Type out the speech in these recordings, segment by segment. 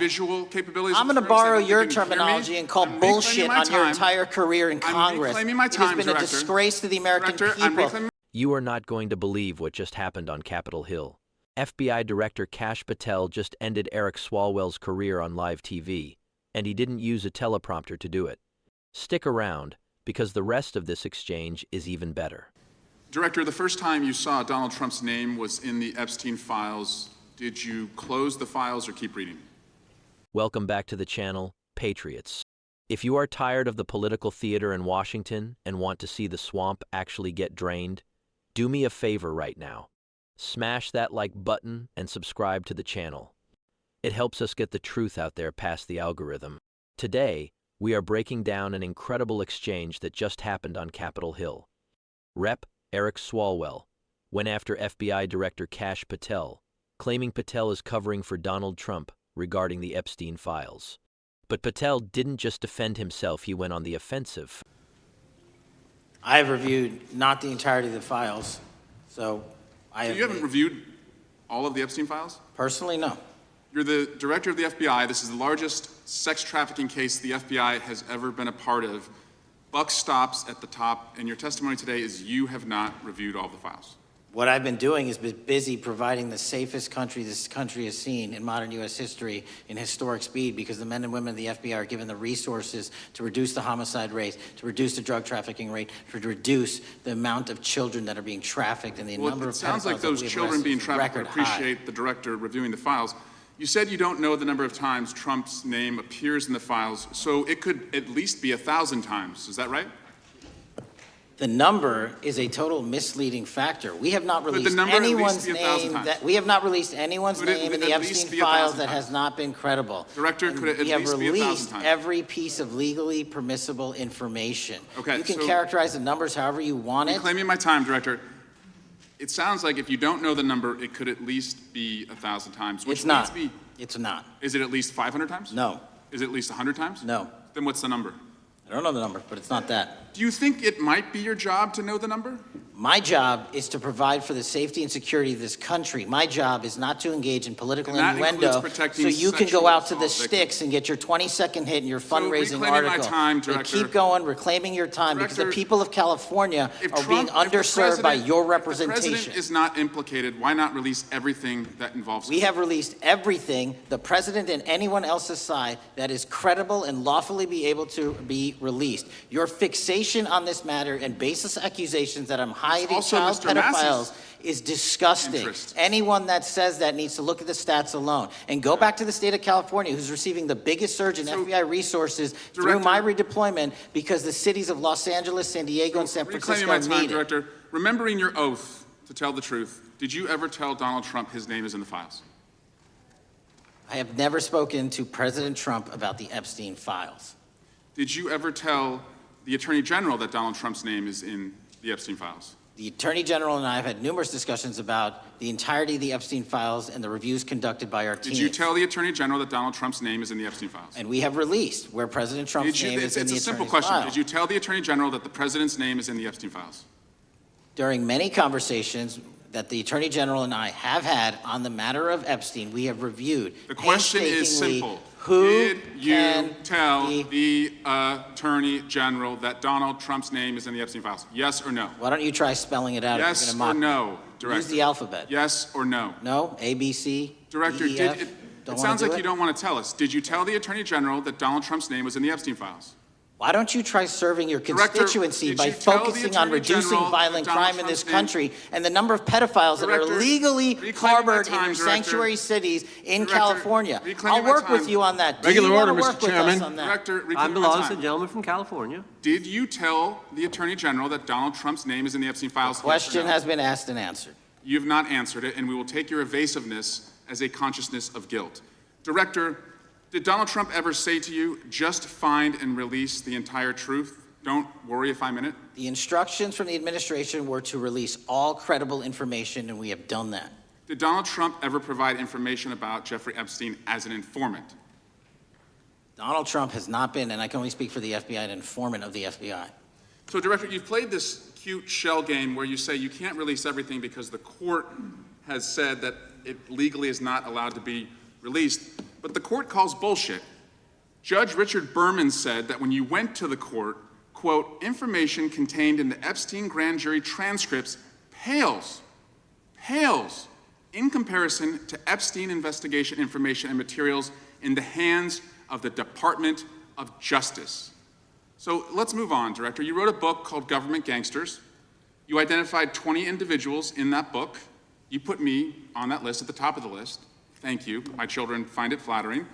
visual capabilities. I'm going to borrow your terminology and call bullshit on your entire career in Congress. I'm reclaiming my time, It has been a disgrace to the American people. You are not going to believe what just happened on Capitol Hill. FBI Director Kash Patel just ended Eric Swalwell's career on live TV, and he didn't use a teleprompter to do it. Stick around, because the rest of this exchange is even better. Director, the first time you saw Donald Trump's name was in the Epstein files. Did you close the files or keep reading? Welcome back to the channel, Patriots. If you are tired of the political theater in Washington and want to see the swamp actually get drained, do me a favor right now. Smash that like button and subscribe to the channel. It helps us get the truth out there past the algorithm. Today, we are breaking down an incredible exchange that just happened on Capitol Hill. Rep. Eric Swalwell went after FBI Director Kash Patel, claiming Patel is covering for Donald Trump regarding the Epstein files. But Patel didn't just defend himself, he went on the offensive. I have reviewed not the entirety of the files, so you haven't reviewed all of the Epstein files? Personally, no. You're the director of the FBI. This is the largest sex trafficking case the FBI has ever been a part of. Buck stops at the top, and your testimony today is you have not reviewed all the files. What I've been doing is been busy providing the safest country this country has seen in modern U.S. history in historic speed, because the men and women of the FBI are given the resources to reduce the homicide rate, to reduce the drug trafficking rate, to reduce the amount of children that are being trafficked and the number of pedophiles. It sounds like those children being trafficked would appreciate the director reviewing the files. You said you don't know the number of times Trump's name appears in the files, so it could at least be 1,000 times. Is that right? The number is a total misleading factor. We have not released anyone's name in the Epstein files that has not been credible. Director, could it at least be 1,000 times? We have released every piece of legally permissible information. Okay, you can characterize the numbers however you want it. Reclaiming my time, Director. It sounds like if you don't know the number, it could at least be 1,000 times. It's not. It's not. Is it at least 500 times? No. Is it at least 100 times? No. Then what's the number? I don't know the number, but it's not that. Do you think it might be your job to know the number? My job is to provide for the safety and security of this country. My job is not to engage in political innuendo so you can go out to the sticks and get your 20-second hit in your fundraising article. Director, keep going, reclaiming your time, because the people of California are being underserved by your representation. If the president is not implicated, why not release everything that involves him? We have released everything, the president and anyone else's side, that is credible and lawfully be able to be released. Your fixation on this matter and baseless accusations that I'm hiding child pedophiles is disgusting. Anyone that says that needs to look at the stats alone and go back to the state of California, who's receiving the biggest surge in FBI resources through my redeployment, because the cities of Los Angeles, San Diego, and San Francisco need it. Director, remembering your oath to tell the truth, did you ever tell Donald Trump his name is in the files? I have never spoken to President Trump about the Epstein files. Did you ever tell the Attorney General that Donald Trump's name is in the Epstein files? The Attorney General and I have had numerous discussions about the entirety of the Epstein files and the reviews conducted by our team. Did you tell the Attorney General that Donald Trump's name is in the Epstein files? And we have released where President Trump's name is in the Attorney's files. It's a simple question. Did you tell the Attorney General that the President's name is in the Epstein files? During many conversations that the Attorney General and I have had on the matter of Epstein, we have reviewed. The question is simple. Who did you tell the Attorney General that Donald Trump's name is in the Epstein files? Yes or no? Why don't you try spelling it out? Yes or no, Director? Use the alphabet. Yes or no? No? A, B, C, Director, D, E, F? it sounds like you don't want to tell us. Did you tell the Attorney General that Donald Trump's name was in the Epstein files? Why don't you try serving your constituency by focusing on reducing violent crime in this country and the number of pedophiles that are illegally harbored in your sanctuary cities in California? I'll work with you on that. Regular order, Mr. Chairman. I'm belongs to the gentleman from California. Did you tell the Attorney General that Donald Trump's name is in the Epstein files? The question has been asked and answered. You have not answered it, and we will take your evasiveness as a consciousness of guilt. Director, did Donald Trump ever say to you, just find and release the entire truth? Don't worry if I'm in it? The instructions from the administration were to release all credible information, and we have done that. Did Donald Trump ever provide information about Jeffrey Epstein as an informant? Donald Trump has not been, and I can only speak for the FBI, an informant of the FBI. So, Director, you've played this cute shell game where you say you can't release everything because the court has said that it legally is not allowed to be released. but the court calls bullshit. Judge Richard Berman said that when you went to the court, quote, information contained in the Epstein grand jury transcripts pales in comparison to Epstein investigation information and materials in the hands of the Department of Justice. So let's move on, Director. You wrote a book called Government Gangsters. You identified 20 individuals in that book. You put me on that list, at the top of the list. Thank you. My children find it flattering.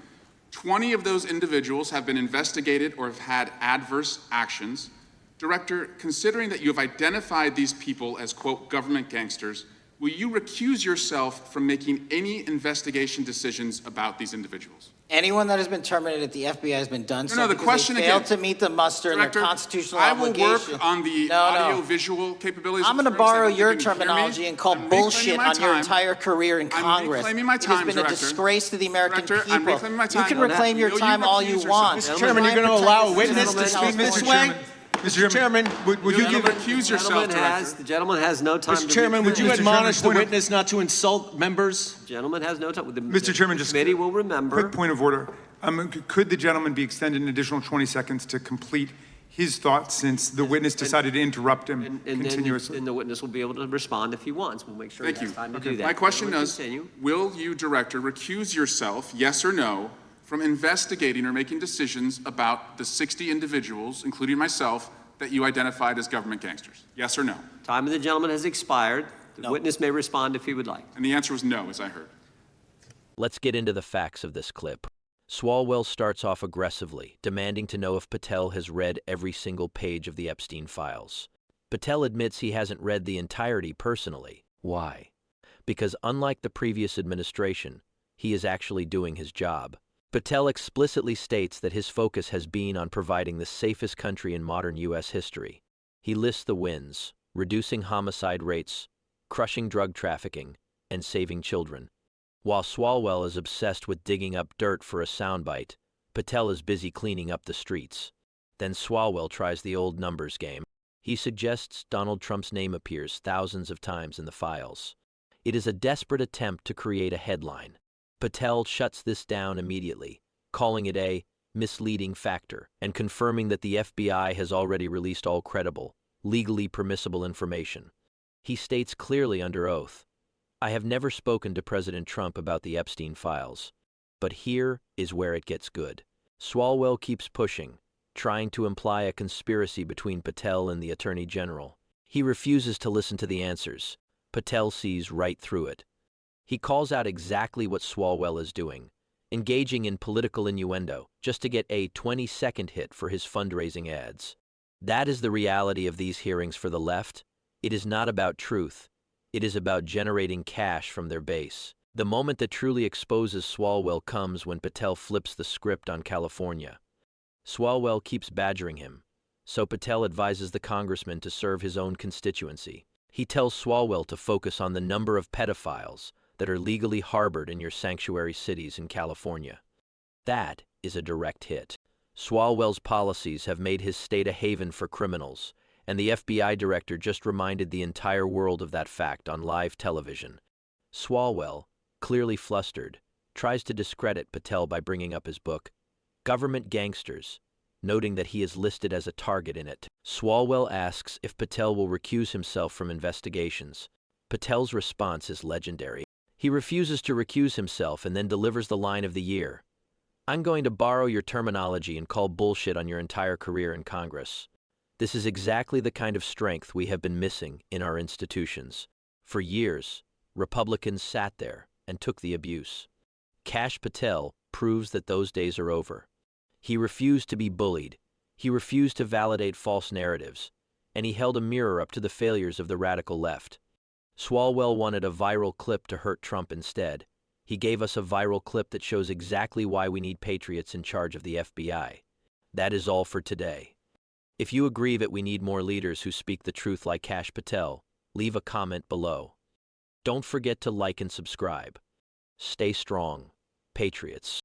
20 of those individuals have been investigated or have had adverse actions. Director, considering that you have identified these people as, quote, government gangsters, will you recuse yourself from making any investigation decisions about these individuals? Anyone that has been terminated at the FBI has been done so the because question they failed again, to meet the muster Director, and their constitutional I will obligation. work on the audio-visual capabilities. I'm going to borrow your terminology and call bullshit on your entire career in Congress. Reclaiming my time, It has been a Director. disgrace to the American Director, people. I'm reclaiming my time. You can reclaim your time all you want. Mr. Chairman, you're going to allow a witness to speak this way? Mr. Chairman, would you give... recuse yourself, Director. The gentleman has no time to... Mr. Chairman, would you Mr. admonish the Chairman, witness not to insult members? The gentleman has no time. Mr. Chairman, just The committee will remember. quick point of order. Could the gentleman be extended an additional 20 seconds to complete his thoughts since the witness decided to interrupt him continuously? And the witness will be able to respond if he wants. We'll make sure he Thank you. has time to do that. My question We'll is, continue. will you, Director, recuse yourself, yes or no, from investigating or making decisions about the 60 individuals, including myself, that you identified as government gangsters? Yes or no? Time of the gentleman has expired. The No. witness may respond if he would like. And the answer was no, as I heard. Let's get into the facts of this clip. Swalwell starts off aggressively, demanding to know if Patel has read every single page of the Epstein files. Patel admits he hasn't read the entirety personally. Why? Because unlike the previous administration, he is actually doing his job. Patel explicitly states that his focus has been on providing the safest country in modern U.S. history. He lists the wins: reducing homicide rates, crushing drug trafficking, and saving children. While Swalwell is obsessed with digging up dirt for a soundbite, Patel is busy cleaning up the streets. Then Swalwell tries the old numbers game. He suggests Donald Trump's name appears thousands of times in the files. It is a desperate attempt to create a headline. Patel shuts this down immediately, calling it a misleading factor and confirming that the FBI has already released all credible, legally permissible information. He states clearly under oath, "I have never spoken to President Trump about the Epstein files." But here is where it gets good. Swalwell keeps pushing, trying to imply a conspiracy between Patel and the Attorney General. He refuses to listen to the answers. Patel sees right through it. He calls out exactly what Swalwell is doing, engaging in political innuendo just to get a 20-second hit for his fundraising ads. That is the reality of these hearings for the left. It is not about truth. It is about generating cash from their base. The moment that truly exposes Swalwell comes when Patel flips the script on California. Swalwell keeps badgering him, so Patel advises the congressman to serve his own constituency. He tells Swalwell to focus on the number of pedophiles that are legally harbored in your sanctuary cities in California. That is a direct hit. Swalwell's policies have made his state a haven for criminals, and the FBI director just reminded the entire world of that fact on live television. Swalwell, clearly flustered, tries to discredit Patel by bringing up his book, Government Gangsters, noting that he is listed as a target in it. Swalwell asks if Patel will recuse himself from investigations. Patel's response is legendary. He refuses to recuse himself and then delivers the line of the year. "I'm going to borrow your terminology and call bullshit on your entire career in Congress." This is exactly the kind of strength we have been missing in our institutions. For years, Republicans sat there and took the abuse. Kash Patel proves that those days are over. He refused to be bullied. He refused to validate false narratives. And he held a mirror up to the failures of the radical left. Swalwell wanted a viral clip to hurt Trump instead. He gave us a viral clip that shows exactly why we need patriots in charge of the FBI. That is all for today. If you agree that we need more leaders who speak the truth like Kash Patel, leave a comment below. Don't forget to like and subscribe. Stay strong, patriots.